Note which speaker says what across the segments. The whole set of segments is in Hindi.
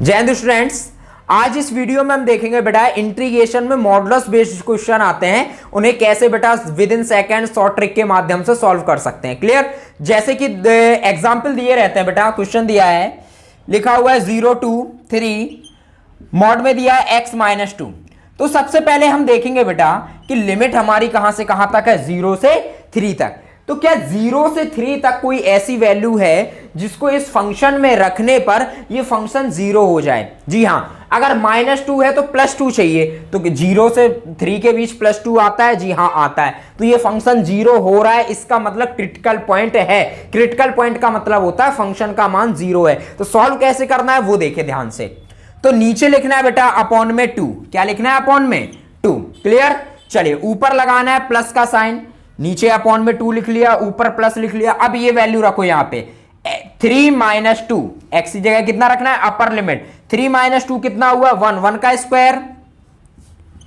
Speaker 1: जय हिंद स्टूडेंट्स। आज इस वीडियो में हम देखेंगे बेटा इंटीग्रेशन में मॉडुलस बेस्ड क्वेश्चन आते हैं, उन्हें कैसे बेटा with in second short trick के माध्यम से सॉल्व कर सकते हैं। क्लियर। जैसे कि एग्जांपल दिए रहते हैं बेटा, क्वेश्चन दिया है, लिखा हुआ है 0 to 3, मॉड में दिया है x - 2। तो सबसे पहले हम देखेंगे बेटा कि लिमिट हमारी कहां से कहां तक है, 0 से 3 तक। तो क्या 0 से 3 तक कोई ऐसी वैल्यू है जिसको इस फंक्शन में रखने पर ये फंक्शन 0 हो जाए? जी हां, अगर -2 है तो +2 चाहिए, तो 0 से 3 के बीच +2 आता है? जी हां आता है। तो ये फंक्शन 0 हो रहा है, इसका मतलब क्रिटिकल पॉइंट है। क्रिटिकल पॉइंट का मतलब होता है फंक्शन का मान 0 है। तो सॉल्व कैसे करना है वो देखे ध्यान से। तो नीचे लिखना है बेटा अपॉन में 2। क्या लिखना है? अपॉन में 2। क्लियर। चलिए ऊपर लगाना है प्लस का साइन, नीचे अपॉन में 2 लिख लिया, ऊपर प्लस लिख लिया। अब ये वैल्यू रखो यहां पे 3 - 2, एक्स की जगह कितना रखना है? अपर लिमिट 3 - 2 कितना हुआ? 1, 1 का स्क्वायर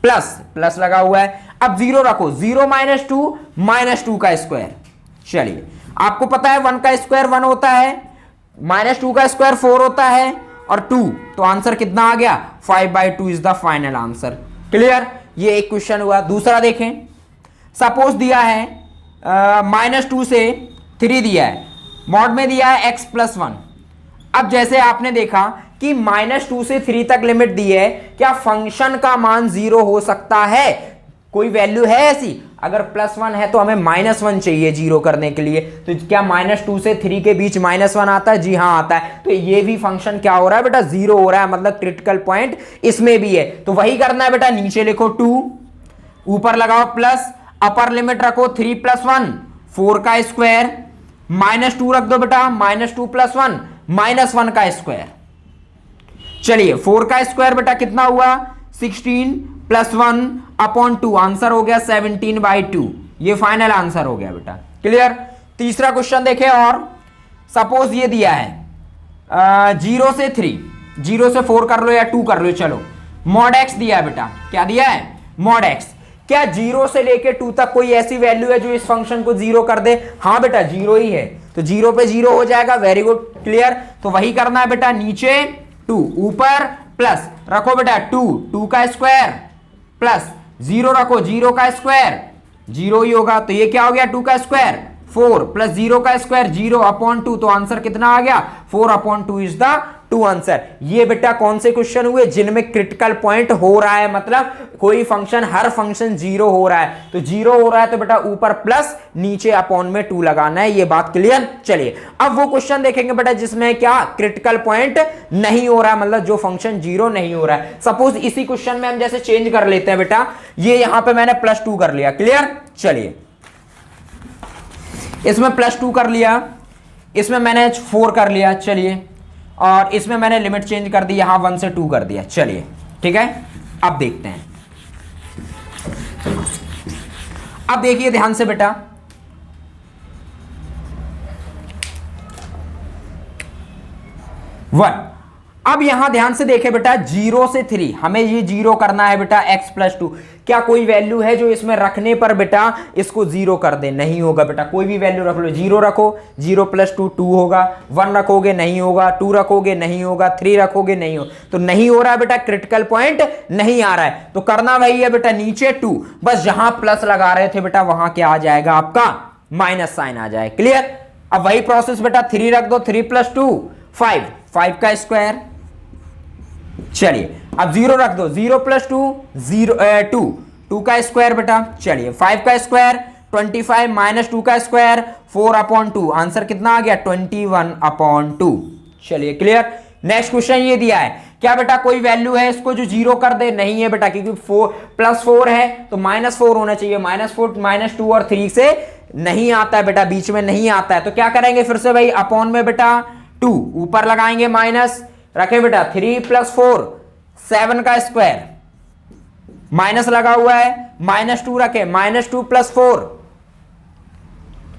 Speaker 1: प्लस प्लस लगा हुआ है। अब 0 रखो, 0 - 2 -2 का स्क्वायर। चलिए आपको पता है 1 का स्क्वायर 1 होता है, -2 का स्क्वायर 4 होता है और 2, तो आंसर कितना आ गया? 5/2 is the final answer. Clear. ये एक क्वेश्चन हुआ। दूसरा देखें, सपोज दिया है -2 से 3 दिया है, मॉड में दिया है x + 1। अब जैसे आपने देखा कि -2 से 3 तक लिमिट दी है, क्या फंक्शन का मान 0 हो सकता है? कोई वैल्यू है ऐसी? अगर +1 है तो हमें -1 चाहिए 0 करने के लिए। तो क्या -2 से 3 के बीच -1 आता है? जी हाँ आता है। तो ये भी फंक्शन क्या हो रहा है बेटा? 0 हो रहा है, मतलब क्रिटिकल पॉइंट इसमें भी है। तो वही करना है बेटा, नीचे लिखो 2, ऊपर लगाओ प्लस, अपर लिमिट रखो 3 + 1 4 का स्क्वायर, -2 रख दो बेटा, -2 + 1 -1 का स्क्वायर। चलिए 4 का स्क्वायर बेटा कितना हुआ? 16 + 1 अपॉन 2, आंसर हो गया 17/2। ये फाइनल आंसर हो गया बेटा। क्लियर। तीसरा क्वेश्चन देखें, और सपोज ये दिया है 0 से 3, 0 से 4 कर लो या 2 कर लो। चलो मॉड x दिया है बेटा। क्या दिया है? Mod x। क्या 0 से लेके 2 तक कोई ऐसी वैल्यू है जो इस फंक्शन को 0 कर दे? हाँ बेटा 0 ही है, तो 0 पे 0 हो जाएगा। Very good. क्लियर। तो वही करना है बेटा, नीचे 2, ऊपर प्लस रखो बेटा 2 का स्क्वायर प्लस 0 रखो, 0 का स्क्वायर 0 ही होगा। तो ये क्या हो गया? 2 का स्क्वायर 4 प्लस 0 का स्क्वायर 0/2। तो आंसर कितना आ गया? 4/2 इज द टू आंसर। ये बेटा कौन से क्वेश्चन हुए जिनमें क्रिटिकल पॉइंट हो रहा है, मतलब कोई फंक्शन, हर फंक्शन 0 हो रहा है। तो 0 हो रहा है तो बेटा ऊपर प्लस, नीचे अपॉन में 2 लगाना है। ये बात क्लियर। चलिए अब वो क्वेश्चन देखेंगे बेटा जिसमें क्या क्रिटिकल पॉइंट नहीं हो रहा है, मतलब जो फंक्शन 0 नहीं हो रहा है। सपोज इसी क्वेश्चन में हम जैसे चेंज कर लेते हैं बेटा, ये यहां पर मैंने +2 कर लिया। क्लियर। चलिए इसमें +2 कर लिया, इसमें मैंने 4 कर लिया। चलिए, और इसमें मैंने लिमिट चेंज कर दी, यहां 1 से 2 कर दिया। चलिए ठीक है, अब देखते हैं। अब देखिए ध्यान से बेटा, वन। अब यहां ध्यान से देखे बेटा, 0 से 3 हमें ये 0 करना है बेटा, x + 2। क्या कोई वैल्यू है जो इसमें रखने पर बेटा इसको 0 कर दे? नहीं होगा बेटा। कोई भी वैल्यू रख लो, 0 रखो, 0 + 2 2 होगा, 1 रखोगे नहीं होगा, 2 रखोगे नहीं होगा, 3 रखोगे नहीं हो, तो नहीं हो रहा है बेटा, क्रिटिकल पॉइंट नहीं आ रहा है। तो करना वही है बेटा, नीचे 2, बस जहां प्लस लगा रहे थे बेटा वहां क्या आ जाएगा? आपका माइनस साइन आ जाए। क्लियर। अब वही प्रोसेस बेटा, 3 रख दो, 3 + 2 5, 5 का स्क्वायर। चलिए अब 0 रख दो, 0 + 2 0 2 का स्क्वायर बेटा। चलिए 5 का स्क्वायर 25 - 2 का स्क्वायर 4/2, आंसर कितना आ गया? 21/2। चलिए क्लियर। नेक्स्ट क्वेश्चन ये दिया है, क्या बेटा कोई वैल्यू है इसको जो 0 कर दे? नहीं है बेटा, क्योंकि +4 है तो -4 होना चाहिए। -4 -2 और 3 से नहीं आता है बेटा, बीच में नहीं आता है। तो क्या करेंगे फिर से भाई, अपॉन में बेटा 2, ऊपर लगाएंगे माइनस, रखे बेटा 3 + 4 7 का स्क्वायर, माइनस लगा हुआ है, -2 रखे, -2 + 4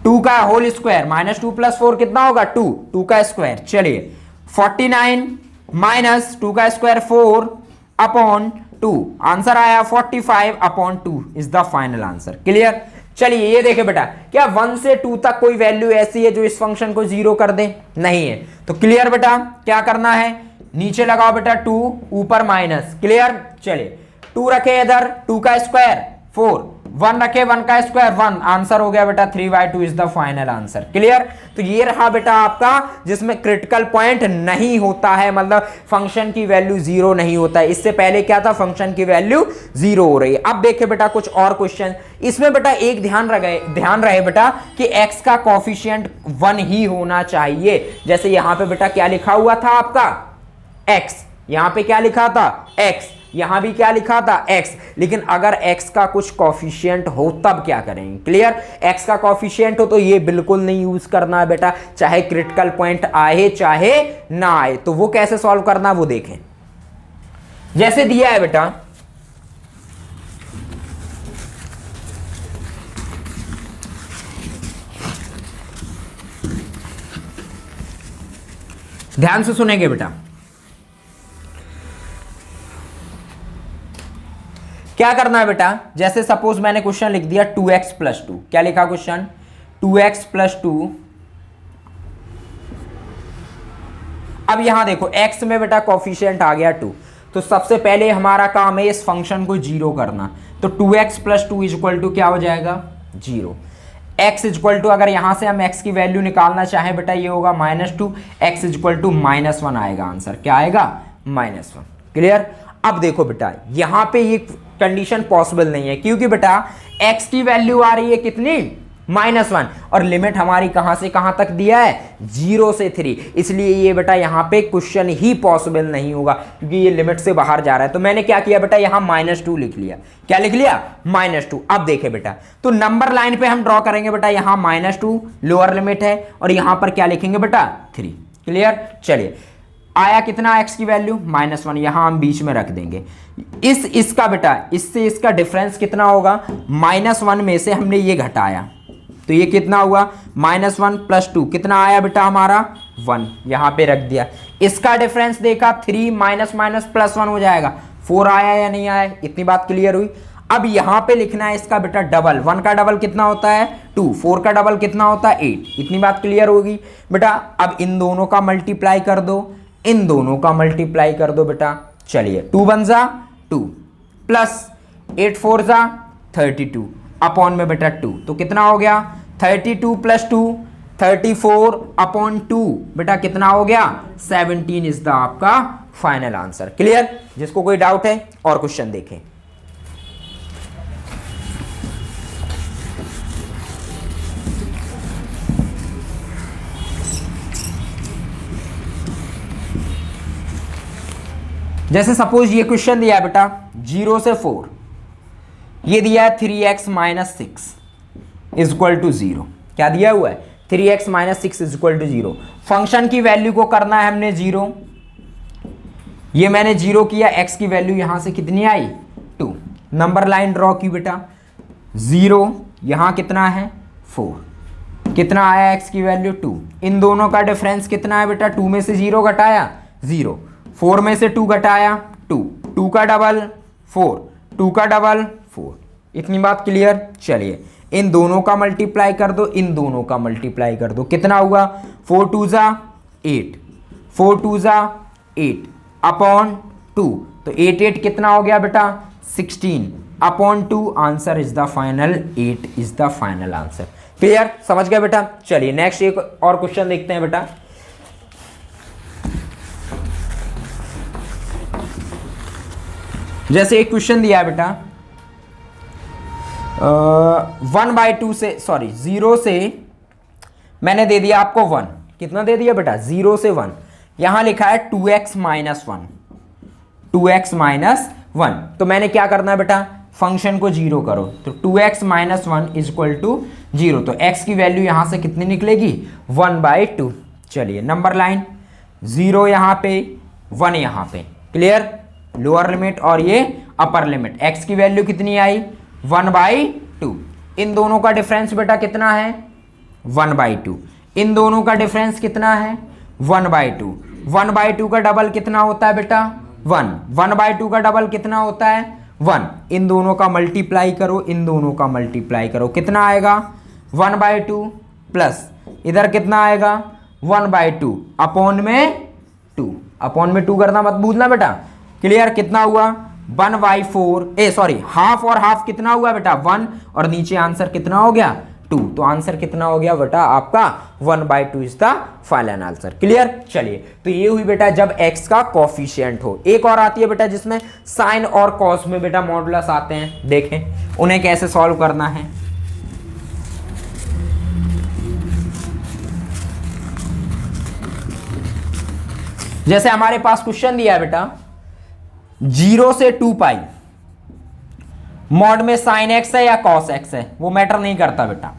Speaker 1: 2 का होल स्क्वायर, -2 + 4 कितना होगा? 2, 2 का स्क्वायर। चलिए 49 - 2 का स्क्वायर 4/2, आंसर आया 45/2 is the final answer. Clear. चलिए ये देखें बेटा, क्या 1 से 2 तक कोई वैल्यू ऐसी है जो इस फंक्शन को 0 कर दे? नहीं है। तो क्लियर बेटा, क्या करना है, नीचे लगाओ बेटा 2, ऊपर माइनस। क्लियर, चलिए 2 रखे इधर, 2 का स्क्वायर 4, 1 रखे 1 का स्क्वायर 1, आंसर हो गया बेटा 3/2 is the final answer. Clear, तो ये रहा बेटा आपका जिसमें क्रिटिकल पॉइंट नहीं होता है, मतलब फंक्शन की वैल्यू 0 नहीं होता है। इससे पहले क्या था, फंक्शन की वैल्यू 0 हो रही है। अब देखे बेटा कुछ और क्वेश्चन, इसमें बेटा एक ध्यान रहे बेटा कि x का कोफिशिएंट 1 ही होना चाहिए। जैसे यहां पे बेटा क्या लिखा हुआ था आपका x, यहां पे क्या लिखा था x, यहां भी क्या लिखा था x, लेकिन अगर x का कुछ कॉफिशिएंट हो तब क्या करेंगे। क्लियर, x का कॉफिशिएंट हो तो ये बिल्कुल नहीं यूज करना है बेटा, चाहे क्रिटिकल पॉइंट आए चाहे ना आए। तो वो कैसे सॉल्व करना वो देखें। जैसे दिया है बेटा ध्यान से सुनेंगे बेटा, क्या करना है बेटा। जैसे सपोज मैंने क्वेश्चन लिख दिया 2x + 2, क्या लिखा क्वेश्चन 2x + 2। अब यहां देखो x में बेटा कोफिशिएंट आ गया 2, तो सबसे पहले हमारा काम है इस फंक्शन को 0 करना। तो 2x + 2 = क्या हो जाएगा 0। x = अगर यहां से हम x की वैल्यू निकालना चाहें बेटा ये होगा -2, x = -1 आएगा आंसर। क्या आएगा -1। क्लियर, अब देखो बेटा यहां पे ये कंडीशन पॉसिबल नहीं है, क्योंकि बेटा x की वैल्यू आ रही है कितनी -1, और लिमिट हमारी कहां से कहां तक दिया है 0 से 3, इसलिए ये बेटा यहां पे क्वेश्चन ही पॉसिबल नहीं होगा, क्योंकि ये लिमिट से बाहर जा रहा है। तो मैंने क्या किया बेटा यहां -2 लिख लिया। क्या लिख लिया -2। अब देखे बेटा तो नंबर लाइन पे हम ड्रॉ करेंगे बेटा, यहां -2 लोअर लिमिट है और यहां पर क्या लिखेंगे बेटा 3। क्लियर, चलिए आया कितना x की वैल्यू -1, यहां हम बीच में रख देंगे। इसका बेटा इससे इसका डिफरेंस कितना होगा, -1 में से हमने ये घटाया तो ये कितना हुआ -1 + 2 कितना आया बेटा हमारा 1, यहां पे रख दिया। इसका डिफरेंस देखा 3 +1 हो जाएगा 4 आया या नहीं आया, इतनी बात क्लियर हुई। अब यहां पे लिखना है इसका बेटा डबल, 1 का डबल कितना होता है 2, 4 का डबल कितना होता है 8, इतनी बात क्लियर होगी बेटा। अब इन दोनों का मल्टीप्लाई कर दो, इन दोनों का मल्टीप्लाई कर दो बेटा। चलिए 2 × 1 = 2 प्लस 8 × 4 = 32 अपॉन में बेटा 2, तो कितना हो गया 32 + 2 34/2 बेटा कितना हो गया 17 इज द आपका फाइनल आंसर। क्लियर, जिसको कोई डाउट है और क्वेश्चन देखें। जैसे सपोज ये क्वेश्चन दिया है बेटा 0 से 4, ये दिया है 3x - 6 = 0। क्या दिया हुआ है 3x - 6 = 0। फंक्शन की वैल्यू को करना है हमने 0, ये मैंने 0 किया, x की वैल्यू यहां से कितनी आई 2। नंबर लाइन ड्रॉ की बेटा 0, यहां कितना है 4, कितना आया x की वैल्यू 2। इन दोनों का डिफरेंस कितना है बेटा 2 में से 0 घटाया 0, 4 में से 2 घटाया 2, 2 का डबल 4, 2 का डबल 4, इतनी बात क्लियर। चलिए इन दोनों का मल्टीप्लाई कर दो, इन दोनों का मल्टीप्लाई कर दो, कितना हुआ 4 × 2 = 8, 4 × 2 = 8 अपॉन 2, तो 8 8 कितना हो गया बेटा 16/2, answer is the final 8 is the final answer. Clear, समझ गया बेटा। चलिए नेक्स्ट एक और क्वेश्चन देखते हैं बेटा। जैसे एक क्वेश्चन दिया है बेटा 1/2 से 0 से मैंने दे दिया आपको 1, कितना दे दिया बेटा 0 से 1, यहां लिखा है 2x - 1, 2x - 1, तो मैंने क्या करना है बेटा फंक्शन को 0 करो, तो 2x - 1 = 0, तो x की वैल्यू यहां से कितनी निकलेगी 1/2। चलिए नंबर लाइन 0 यहां पे 1 यहां पे। क्लियर, लोअर लिमिट और ये अपर लिमिट, x की वैल्यू कितनी आई 1/2। इन दोनों का डिफरेंस बेटा कितना है 1/2, इन दोनों का डिफरेंस कितना है 1/2, 1/2 का डबल कितना होता है बेटा 1, 1/2 का डबल कितना होता है 1, इन दोनों का मल्टीप्लाई करो, इन दोनों का मल्टीप्लाई करो, कितना आएगा 1/2 प्लस इधर कितना आएगा 1/2 अपॉन में 2, अपॉन में 2 करना मत भूलना बेटा। क्लियर, कितना हुआ 1/4, सॉरी हाफ और हाफ कितना हुआ बेटा 1, और नीचे आंसर कितना हो गया 2, तो आंसर कितना हो गया बेटा आपका 1/2 is the final answer. Clear, चलिए तो ये हुई बेटा जब x का कोफिशिएंट हो। एक और आती है बेटा जिसमें साइन और कॉस में बेटा मॉडुलस आते हैं, देखें उन्हें कैसे सॉल्व करना है। जैसे हमारे पास क्वेश्चन दिया है बेटा 0 से 2 पाई मॉड में साइन एक्स है या कॉस एक्स है, वो मैटर नहीं करता बेटा,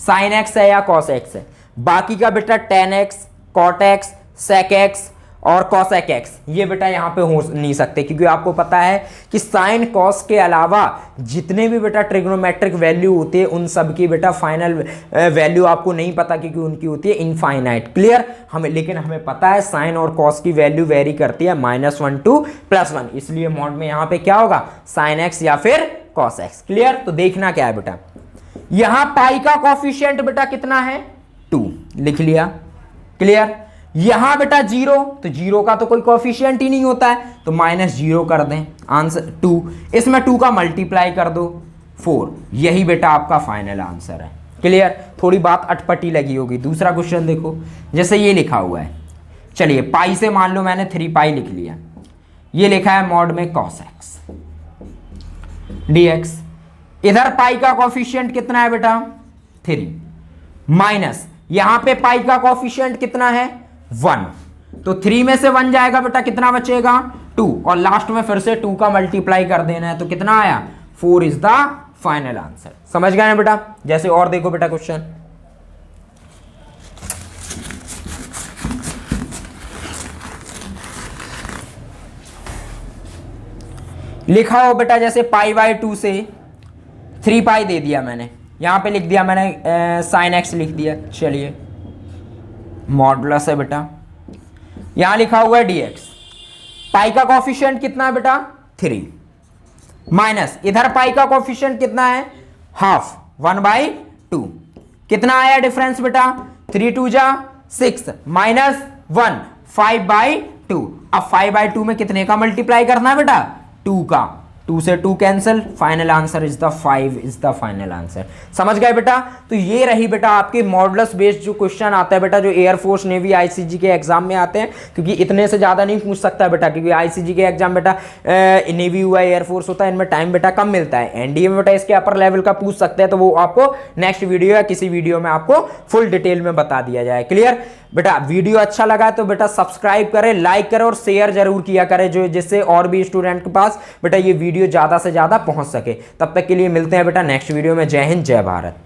Speaker 1: साइन एक्स है या कॉस एक्स है। बाकी का बेटा tan X, cot X, sec X और कॉसेक एक्स ये बेटा यहां पे हो नहीं सकते, क्योंकि आपको पता है कि साइन कॉस के अलावा जितने भी बेटा ट्रिग्नोमेट्रिक वैल्यू होती है उन सब की बेटा फाइनल वैल्यू आपको नहीं पता, क्योंकि उनकी होती है इनफाइनाइट। क्लियर, लेकिन हमें पता है साइन और कॉस की वैल्यू वेरी करती है -1 to +1, इसलिए मॉड में यहां पे क्या होगा साइन एक्स या फिर कॉस एक्स। क्लियर, तो देखना क्या है बेटा, यहां पाई का कोफिशिएंट बेटा कितना है 2 लिख लिया। क्लियर, यहां बेटा 0, तो 0 का तो कोई कोफिशिएंट ही नहीं होता है, तो -0 कर दें, आंसर 2, इसमें 2 का मल्टीप्लाई कर दो 4, यही बेटा आपका फाइनल आंसर है। क्लियर, थोड़ी बात अटपटी लगी होगी। दूसरा क्वेश्चन देखो, जैसे ये लिखा हुआ है, चलिए पाई से मान लो मैंने 3 पाई लिख लिया, ये लिखा है मॉड में cos x dx, इधर पाई का कोफिशिएंट कितना है बेटा 3, माइनस यहां पे पाई का कोफिशिएंट कितना है 1, तो 3 में से 1 जाएगा बेटा कितना बचेगा 2, और लास्ट में फिर से 2 का मल्टीप्लाई कर देना है, तो कितना आया 4 इज द फाइनल आंसर। समझ गए ना बेटा। जैसे और देखो बेटा क्वेश्चन, लिखा हो बेटा जैसे π/2 से 3 पाई दे दिया मैंने, यहां पे लिख दिया मैंने साइन एक्स लिख दिया, चलिए मॉडुलस है बेटा, यहां लिखा हुआ है dx, पाई का कोफिशिएंट कितना है बेटा 3, माइनस इधर पाई का कोफिशिएंट कितना है हाफ 1/2, कितना आया डिफरेंस बेटा 3 2 जा 6 -1 5/2, अब 5/2 में कितने का मल्टीप्लाई करना है बेटा 2 का, 2 से 2 cancel, final answer is the 5 is the final answer. समझ गए बेटा। तो ये रही बेटा आपके मॉडुलस बेस्ड जो क्वेश्चन आता है बेटा, जो एयरफोर्स नेवी आईसीजी के एग्जाम में आते हैं, क्योंकि इतने से ज्यादा नहीं पूछ सकता बेटा, क्योंकि आईसीजी के एग्जाम बेटा नेवी हुआ एयरफोर्स होता है, इनमें टाइम बेटा कम मिलता है। एनडीए में बेटा इसके अपर लेवल का पूछ सकते हैं, तो वो आपको नेक्स्ट वीडियो या किसी वीडियो में आपको फुल डिटेल में बता दिया जाए। क्लियर बेटा, वीडियो अच्छा लगा तो बेटा सब्सक्राइब करें, लाइक करें और शेयर जरूर किया करें, जो जिससे और भी स्टूडेंट के पास बेटा ये वीडियो ज्यादा से ज्यादा पहुंच सके। तब तक के लिए मिलते हैं बेटा नेक्स्ट वीडियो में। जय हिंद, जय भारत।